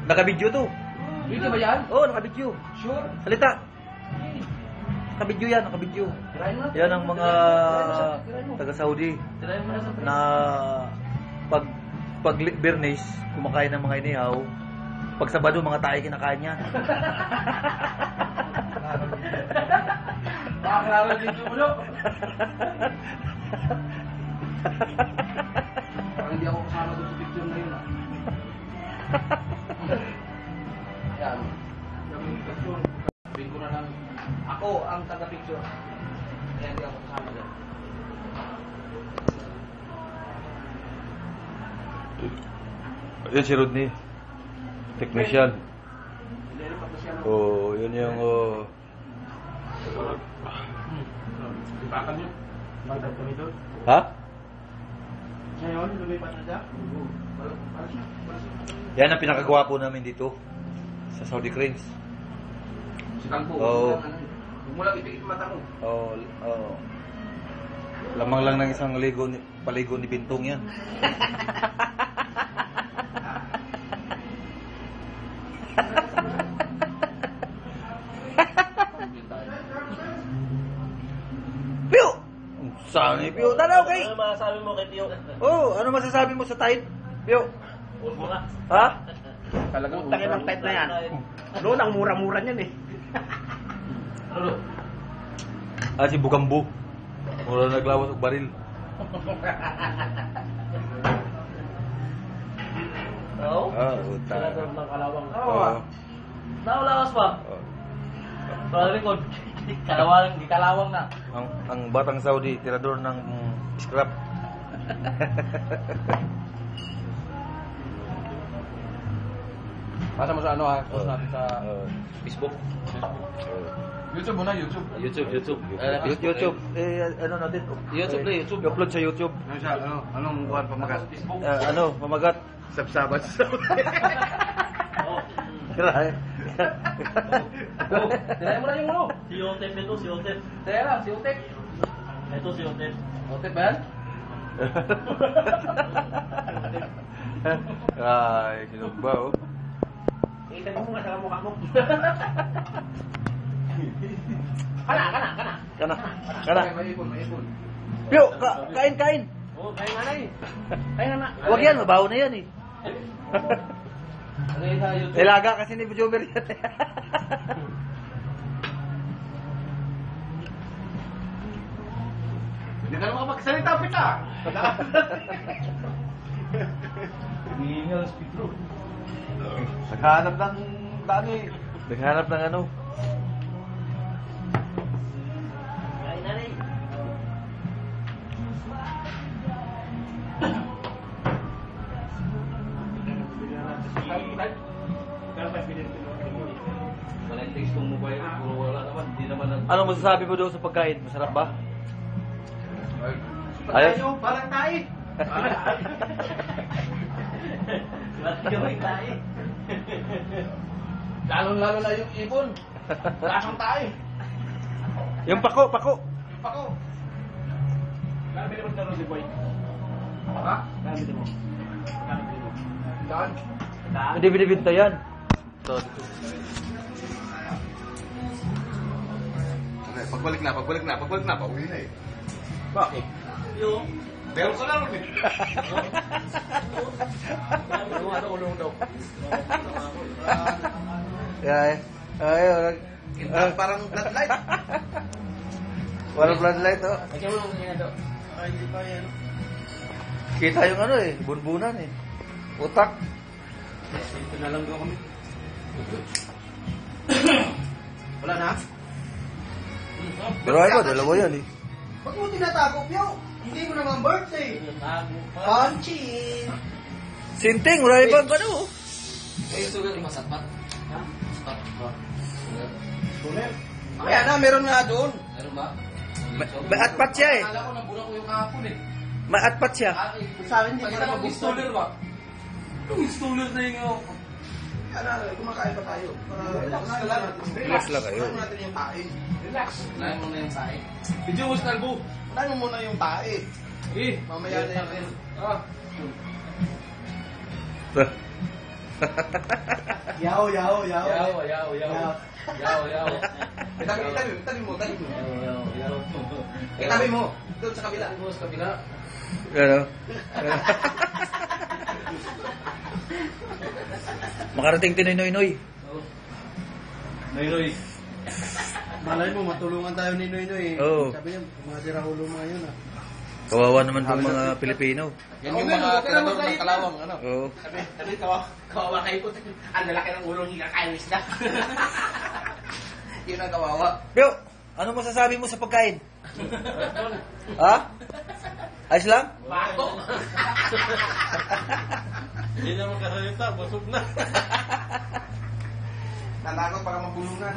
Naka-video to. Video ba yan? Oo, naka-video. Sure? Salita. Naka-video yan, naka-video. Tirahin mo na. Yan ang mga taga-Saudi Tirahin mo na sa na pag Bernays, kumakain ng mga inihaw. Pag Sabado, mga tayo kinakain yan. Pakakaralan dito mo, no? Parang hindi ako kasama doon sa picture na yun, ah. Yan. Yung picture, sabihin ko na lang, ako ang taga-picture. Kaya hindi ako kasama doon. Yan si Rodney. Technician. Ililipat na siya, no? Oh, yun yung Lipakan nyo. Bagdad kami doon. Ha? Ngayon, lumipat na siya. Yan ang pinakagwapo namin dito sa Saudi Cranes. Si Kalbo. Oo. Huwag mo lang ipikit mata mo. Oh, oh. Lamang lang ng isang paligo ni Bintong yan. Pio! Saan ni Pio? Tanaw kay! Ano masasabi mo kay Pio? Oh, ano masasabi mo sa type? Pio? Pulbo nga. Ha? Talagang Utangin ang type na yan. Noon, ang mura-mura niyan eh. Ano? Ah, si Bugambo. Mura naglawas og baril. Oo? Ah, uta. Sinasabi ng kalawang. Oo. Naulawas pa. Oh. Para likod. Kalawang, di kalawang na. Ang batang Saudi, tirador ng scrap. Pasa mo sa ano ha? Post natin sa Facebook. YouTube muna, YouTube. YouTube. YouTube. Ano natin? YouTube na, YouTube. I-upload sa YouTube. Ano siya? Anong buwan pamagat? Facebook. Pamagat. Sabsabat. Oo. Tira. Tirahin mo na yung ano. Si Otep ito, si Otep. Tira lang, si Utek. Ito si Otep. Utek ba yan? Ay, sinugba oh. Kita mo nga sa mukha mo. Kana. Kana. May ipon. Pio, kain. Oo, kaya nga na eh. Ayun na. Huwag yan, mabaho na yan eh. Ano yun sa YouTube? Ilaga kasi ni Bujober yan. Hindi ka naman magsalita, pita. Hihingal ang speed bro. Naghanap ng dami. Naghanap ng ano. Kaya na rin. Malentis kong mobile, puro wala naman. Hindi naman nag... Ano masasabi mo doon sa pagkain? Masarap ba? Tayo, parang tayo. Sila may tayo. Lalo na yung ibon. Lasang tayo. Yung pako. Pako. Nabili mo sa si Boy. Ha? Nabili mo. Saan? Hindi binibinta yan. So, Pagbalik na. Pauwi na eh. Bakit? Yung. Meron ka na rin eh. Ulong daw. Parang bloodlight. walang floodlight oh. Lagyan mo lang yan daw. Ay, hindi pa yan. Kita yung ano eh, bunbunan eh. Utak. Ito na lang daw kami. Wala na? Pero ay ba, dalawa yan eh. Ba't mo tinatago, Pio? Hindi mo naman birthday. Panchin. Sinting, wala ibang ano oh. Ay, sugat yung masatpat. Ha? Tuner. Kaya na, meron nga doon. Meron ba? May atpat siya eh. Akala ko nabulang ko yung kahapon eh. May atpat siya. Sa akin, hindi ka naman installer ba? Yung installer na yung... Kaya na, kumakain pa tayo. Relax ka lang. Relax lang kayo. Unahin natin yung tae. Relax. Unahin mo na yung tae. Video mo, Stalbo. Unahin mo muna yung tae. Eh, mamaya na yan. Ah. Yaw, yaw, yaw. Yaw. Tabi mo. Tabi mo. Doon sa kabila. Ano? Makarating din Noy Noy. Noy. Malay mo, matulungan tayo ni Noy Noy. Oo. Sabi niya, mga ulo mga yun ah. Kawawa naman itong mga Pilipino. Yan yung mga tirador ng kalawang, ano? Oo. Sabi, kawawa kayo po. Ang lalaki ng ulo, hindi kakain isda. Yun ang kawawa. Pero, ano masasabi mo sa pagkain? Ha? Ayos lang? Bako! Hindi na makasalita, busog na. Natakot para mabulungan.